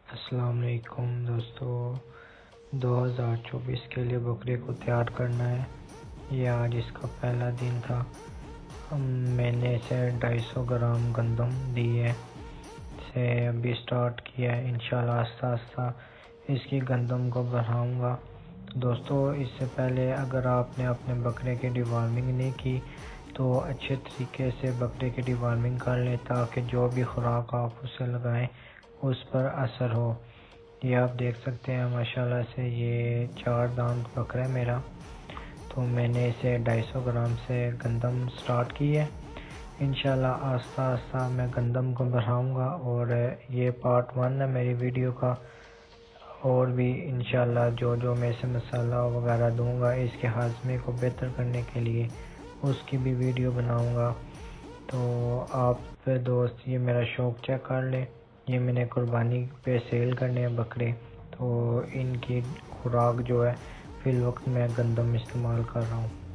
السلام علیکم دوستو، 2024 کے لیے بکرے کو تیار کرنا ہے۔ یہ آج اس کا پہلا دن تھا۔ میں نے اسے 250 گرام گندم دی ہے، اسے ابھی سٹارٹ کیا ہے۔ انشاءاللہ آہستہ آہستہ اس کی گندم کو بڑھاؤں گا۔ دوستو، اس سے پہلے اگر آپ نے اپنے بکرے کی ڈی وارمنگ نہیں کی تو اچھے طریقے سے بکرے کی ڈی وارمنگ کر لیں تاکہ جو بھی خوراک آپ اسے لگائیں اس پر اثر ہو۔ یہ آپ دیکھ سکتے ہیں ماشاءاللہ سے یہ 4 دانت بکرا ہے میرا، تو میں نے اسے 250 گرام سے گندم سٹارٹ کی ہے۔ انشاءاللہ آہستہ آہستہ میں گندم کو بڑھاؤں گا، اور یہ پارٹ 1 ہے میری ویڈیو کا، اور بھی انشاءاللہ جو میں اسے مسالہ وغیرہ دوں گا اس کے ہاضمے کو بہتر کرنے کے لیے اس کی بھی ویڈیو بناؤں گا۔ تو آپ دوست یہ میرا شوق چیک کر لیں، یہ میں نے قربانی پہ سیل کرنے ہیں بکرے، تو ان کی خوراک جو ہے فی الوقت میں گندم استعمال کر رہا ہوں۔